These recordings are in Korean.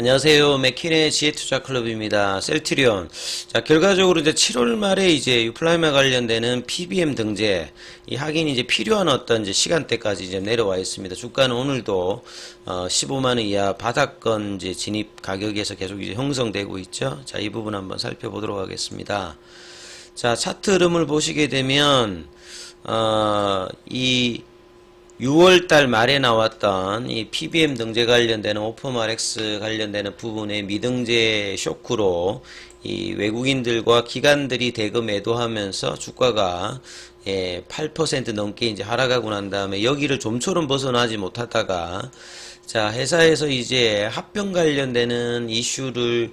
안녕하세요. 맥킨의 지혜투자클럽입니다. 셀트리온. 자, 결과적으로 이제 7월 말에 이제 유플라이마 관련되는 PBM 등재, 이 확인이 이제 필요한 어떤 이제 시간대까지 이제 내려와 있습니다. 주가는 오늘도 15만원 이하 바닥권 이제 진입 가격에서 계속 이제 형성되고 있죠. 자, 이 부분 한번 살펴보도록 하겠습니다. 자, 차트 흐름을 보시게 되면, 이 6월달 말에 나왔던 이 PBM 등재 관련되는 오프마렉스 관련되는 부분의 미등재 쇼크로 이 외국인들과 기관들이 대거 매도하면서 주가가 8% 넘게 이제 하락하고 난 다음에 여기를 좀처럼 벗어나지 못하다가 자, 회사에서 이제 합병 관련되는 이슈를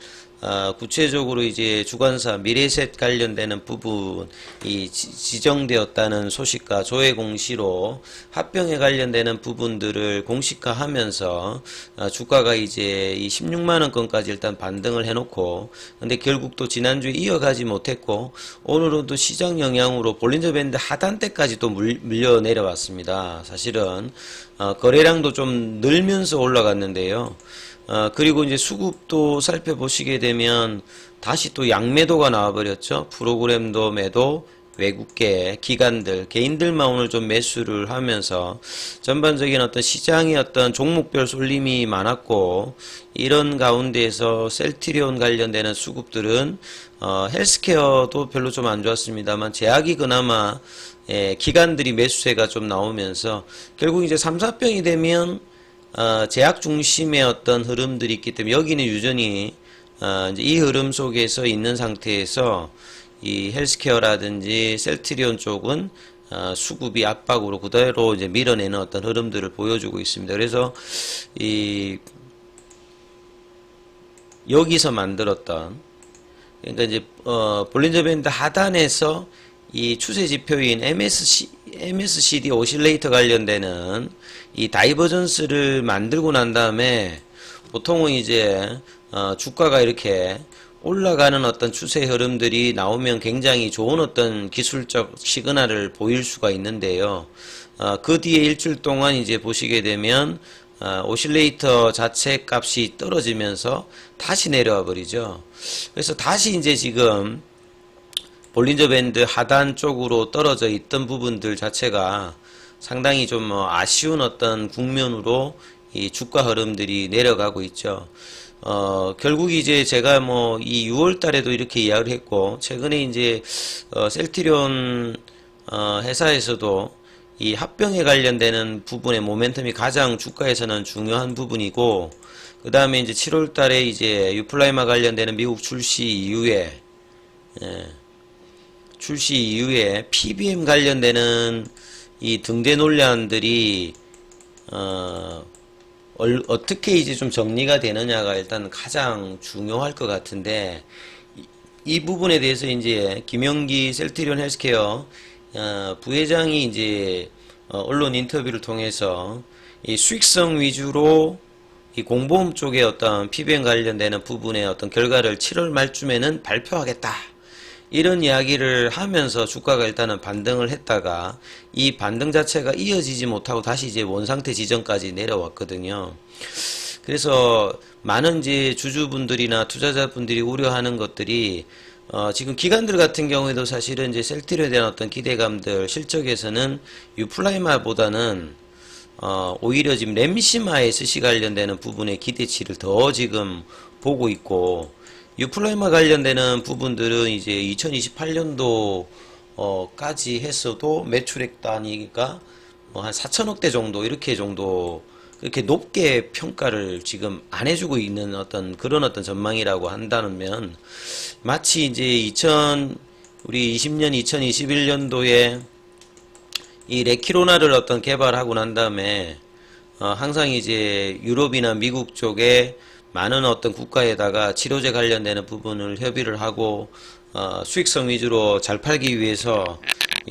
구체적으로 이제 주관사 미래셋 관련되는 부분이 지정되었다는 소식과 조회 공시로 합병에 관련되는 부분들을 공식화하면서 주가가 이제 이 16만원권까지 일단 반등을 해놓고 근데 결국 또 지난주에 이어가지 못했고 오늘은 또 시장 영향으로 볼린저 밴드 하단대까지 또 밀려 내려왔습니다. 사실은 거래량도 좀 늘면서 올라갔는데요. 그리고 이제 수급도 살펴보시게 되면 다시 또 양매도가 나와버렸죠. 프로그램도 매도, 외국계, 기관들, 개인들만 오늘 좀 매수를 하면서 전반적인 어떤 시장의 어떤 종목별 쏠림이 많았고 이런 가운데에서 셀트리온 관련되는 수급들은 헬스케어도 별로 좀 안 좋았습니다만 제약이 그나마 기관들이 매수세가 좀 나오면서 결국 이제 3, 4병이 되면 제약 중심의 어떤 흐름들이 있기 때문에 여기는 여전히 이제 이 흐름 속에서 있는 상태에서 이 헬스케어라든지 셀트리온 쪽은 수급이 압박으로 그대로 이제 밀어내는 어떤 흐름들을 보여주고 있습니다. 그래서 이 여기서 만들었던 그러니까 이제 볼린저 밴드 하단에서 이 추세 지표인 MSCD 오실레이터 관련되는 이 다이버전스를 만들고 난 다음에 보통은 이제 주가가 이렇게 올라가는 어떤 추세 흐름들이 나오면 굉장히 좋은 어떤 기술적 시그널을 보일 수가 있는데요. 그 뒤에 일주일 동안 이제 보시게 되면 오실레이터 자체 값이 떨어지면서 다시 내려와 버리죠. 그래서 다시 이제 지금 볼린저 밴드 하단 쪽으로 떨어져 있던 부분들 자체가 상당히 좀 아쉬운 어떤 국면으로 이 주가 흐름들이 내려가고 있죠. 결국 이제 제가 이 6월 달에도 이렇게 이야기를 했고, 최근에 이제, 셀트리온, 회사에서도 이 합병에 관련되는 부분의 모멘텀이 가장 주가에서는 중요한 부분이고, 그 다음에 이제 7월 달에 이제 유플라이마 관련되는 미국 출시 이후에, PBM 관련되는 이 등대 논란들이 어떻게 이제 좀 정리가 되느냐가 일단 가장 중요할 것 같은데 이 부분에 대해서 이제 김영기 셀트리온 헬스케어 부회장이 이제 언론 인터뷰를 통해서 이 수익성 위주로 이 공보험 쪽에 어떤 PBM 관련되는 부분의 어떤 결과를 7월 말쯤에는 발표하겠다. 이런 이야기를 하면서 주가가 일단은 반등을 했다가 이 반등 자체가 이어지지 못하고 다시 이제 원상태 지점까지 내려왔거든요. 그래서 많은 이제 주주분들이나 투자자분들이 우려하는 것들이 지금 기관들 같은 경우에도 사실은 이제 셀트리온에 대한 어떤 기대감들 실적에서는 유플라이마보다는 오히려 지금 램시마 SC 관련되는 부분의 기대치를 더 지금 보고 있고 유플라이마 관련되는 부분들은 이제 2028년도 까지 했어도 매출액 단위가 한 4천억대 정도 이렇게 정도 그렇게 높게 평가를 지금 안 해주고 있는 어떤 그런 어떤 전망이라고 한다면 마치 이제 우리 20년 2021년도에 이 레키로나를 어떤 개발하고 난 다음에 항상 이제 유럽이나 미국 쪽에 많은 어떤 국가에다가 치료제 관련되는 부분을 협의를 하고 수익성 위주로 잘 팔기 위해서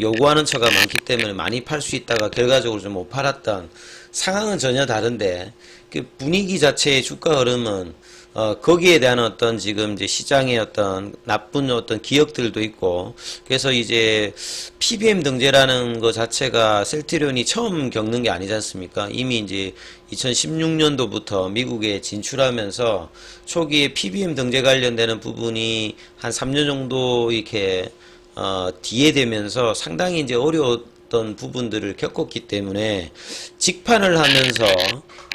요구하는 처가 많기 때문에 많이 팔 수 있다가 결과적으로 좀 못 팔았던 상황은 전혀 다른데, 그 분위기 자체의 주가 흐름은 거기에 대한 어떤 지금 이제 시장의 어떤 나쁜 어떤 기억들도 있고, 그래서 이제 PBM 등재라는 것 자체가 셀트리온이 처음 겪는 게 아니지 않습니까? 이미 이제 2016년도부터 미국에 진출하면서 초기에 PBM 등재 관련되는 부분이 한 3년 정도 이렇게 뒤에 되면서 상당히 이제 어려웠던 부분들을 겪었기 때문에 직판을 하면서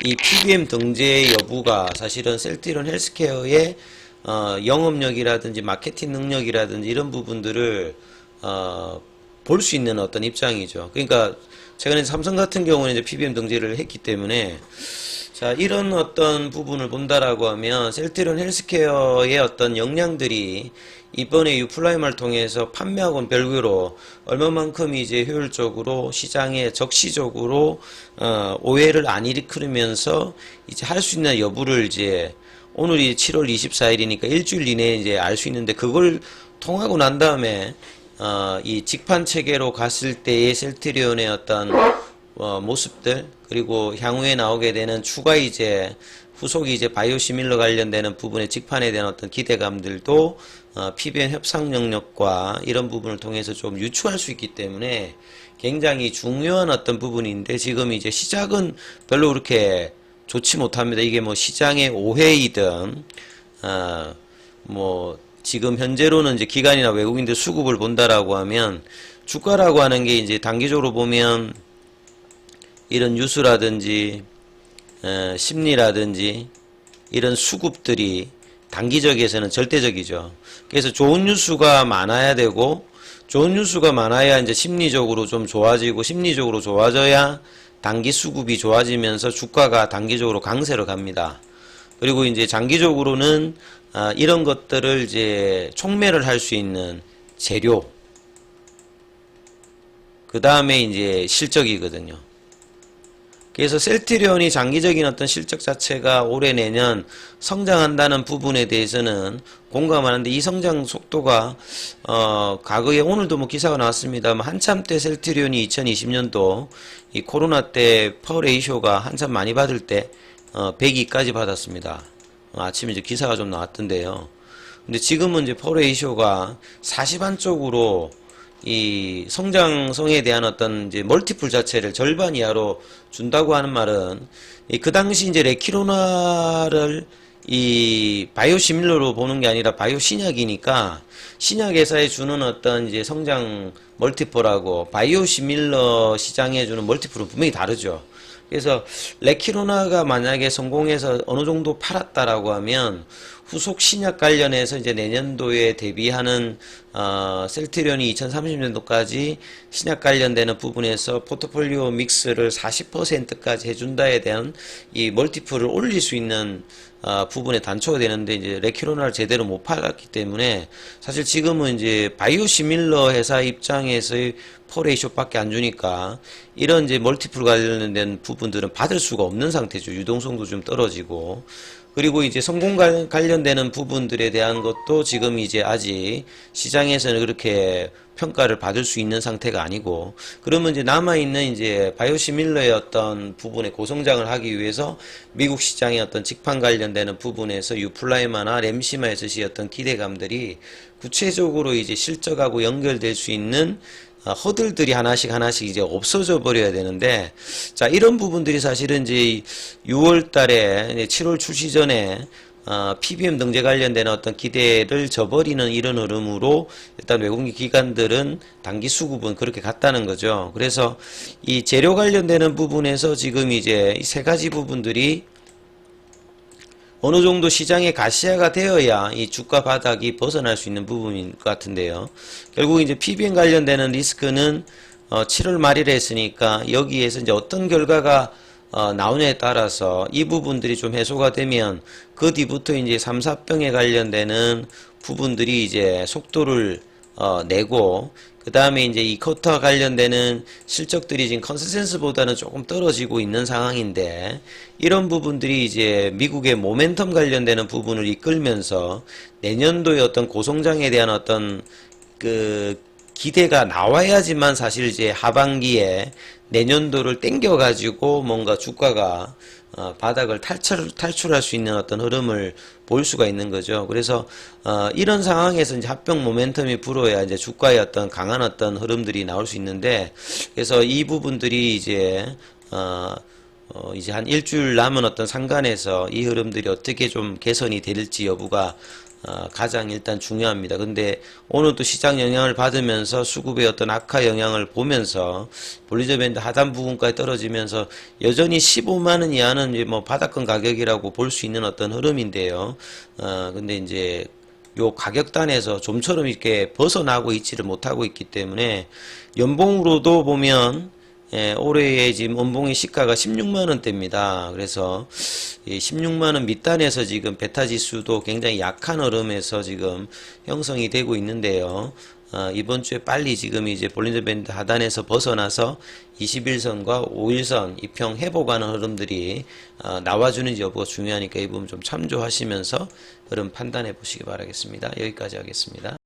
이 PBM 등재 여부가 사실은 셀트리온 헬스케어의 영업력이라든지 마케팅 능력이라든지 이런 부분들을 볼 수 있는 어떤 입장이죠. 그러니까 최근에 삼성 같은 경우는 이제 PBM 등재를 했기 때문에, 자, 이런 어떤 부분을 본다라고 하면 셀트리온 헬스케어의 어떤 역량들이 이번에 유플라임을 통해서 판매하고는 별개로 얼마만큼 이제 효율적으로 시장에 적시적으로 오해를 안 일으키면서 이제 할 수 있는 여부를 이제 오늘이 7월 24일이니까 일주일 이내에 이제 알 수 있는데, 그걸 통하고 난 다음에 이 직판 체계로 갔을 때의 셀트리온의 어떤 모습들, 그리고 향후에 나오게 되는 추가 이제 후속이 이제 바이오시밀러 관련되는 부분의 직판에 대한 어떤 기대감들도 PBM 협상 영역과 이런 부분을 통해서 좀 유추할 수 있기 때문에 굉장히 중요한 어떤 부분인데, 지금 이제 시작은 별로 그렇게 좋지 못합니다. 이게 뭐 시장의 오해이든 뭐 지금 현재로는 이제 기관이나 외국인들 수급을 본다라고 하면, 주가라고 하는 게 이제 단기적으로 보면 이런 뉴스라든지 심리라든지 이런 수급들이 단기적에서는 절대적이죠. 그래서 좋은 뉴스가 많아야 되고, 좋은 뉴스가 많아야 이제 심리적으로 좀 좋아지고, 심리적으로 좋아져야 단기 수급이 좋아지면서 주가가 단기적으로 강세로 갑니다. 그리고 이제 장기적으로는 이런 것들을 이제 촉매를 할 수 있는 재료, 그 다음에 이제 실적이거든요. 그래서 셀트리온이 장기적인 어떤 실적 자체가 올해 내년 성장한다는 부분에 대해서는 공감하는데, 이 성장 속도가 과거에 오늘도 뭐 기사가 나왔습니다만 한참 때 셀트리온이 2020년도 이 코로나 때 퍼레이쇼가 한참 많이 받을 때 102까지 받았습니다. 아침에 이제 기사가 좀 나왔던데요. 근데 지금은 이제 퍼레이쇼가 40 안쪽으로 이 성장성에 대한 어떤 이제 멀티플 자체를 절반 이하로 준다고 하는 말은, 그 당시 이제 레키로나를 이 바이오시밀러로 보는 게 아니라 바이오 신약이니까 신약 회사에 주는 어떤 이제 성장 멀티플하고 바이오시밀러 시장에 주는 멀티플은 분명히 다르죠. 그래서 레키로나가 만약에 성공해서 어느 정도 팔았다라고 하면 후속 신약 관련해서 이제 내년도에 대비하는 셀트리온이 2030년도까지 신약 관련되는 부분에서 포트폴리오 믹스를 40%까지 해준다에 대한 이 멀티플을 올릴 수 있는 부분에 단초가 되는데, 이제 레키로나를 제대로 못 팔았기 때문에 사실 지금은 이제 바이오시밀러 회사 입장에서의 퍼레이쇼밖에 안 주니까 이런 이제 멀티플 관련된 부분들은 받을 수가 없는 상태죠. 유동성도 좀 떨어지고, 그리고 이제 성공 관련되는 부분들에 대한 것도 지금 이제 아직 시장에서는 그렇게 평가를 받을 수 있는 상태가 아니고, 그러면 이제 남아있는 이제 바이오시밀러의 어떤 부분에 고성장을 하기 위해서 미국 시장의 어떤 직판 관련되는 부분에서 유플라이마나 램시마에서의 어떤 기대감들이 구체적으로 이제 실적하고 연결될 수 있는 허들들이 하나씩 이제 없어져 버려야 되는데, 자, 이런 부분들이 사실은 이제 6월 달에 7월 출시 전에 PBM 등재 관련되는 어떤 기대를 저버리는 이런 흐름으로 일단 외국인 기관들은 단기 수급은 그렇게 갔다는 거죠. 그래서 이 재료 관련되는 부분에서 지금 이제 이 세 가지 부분들이 어느 정도 시장에 가시화가 되어야 이 주가 바닥이 벗어날 수 있는 부분인 것 같은데요. 결국 이제 PBM 관련되는 리스크는 7월 말이라 했으니까 여기에서 이제 어떤 결과가 나오냐에 따라서 이 부분들이 좀 해소가 되면 그 뒤부터 이제 3, 4병에 관련되는 부분들이 이제 속도를 내고, 그 다음에 이제 이 쿼터 관련되는 실적들이 지금 컨센서스보다는 조금 떨어지고 있는 상황인데, 이런 부분들이 이제 미국의 모멘텀 관련되는 부분을 이끌면서 내년도의 어떤 고성장에 대한 어떤 그 기대가 나와야지만 사실 이제 하반기에 내년도를 땡겨가지고 뭔가 주가가 바닥을 탈출할 수 있는 어떤 흐름을 볼 수가 있는 거죠. 그래서 이런 상황에서 이제 합병 모멘텀이 불어야 이제 주가의 어떤 강한 어떤 흐름들이 나올 수 있는데, 그래서 이 부분들이 이제 이제 한 일주일 남은 어떤 상간에서 이 흐름들이 어떻게 좀 개선이 될지 여부가 가장 일단 중요합니다. 근데 오늘 또 시장 영향을 받으면서 수급의 어떤 악화 영향을 보면서 볼리저 밴드 하단 부분까지 떨어지면서 여전히 15만원 이하는 이제 뭐 바닥권 가격이라고 볼 수 있는 어떤 흐름인데요. 근데 이제 요 가격단에서 좀처럼 이렇게 벗어나고 있지를 못하고 있기 때문에 연봉으로도 보면 올해의 지금 연봉의 시가가 16만원대입니다. 그래서 이 16만원 밑단에서 지금 베타 지수도 굉장히 약한 흐름에서 지금 형성이 되고 있는데요. 이번 주에 빨리 지금 이제 볼린저 밴드 하단에서 벗어나서 21선과 5일선 이평 회복하는 흐름들이 나와주는지 여부가 중요하니까 이 부분 좀 참조하시면서 흐름 판단해 보시기 바라겠습니다. 여기까지 하겠습니다.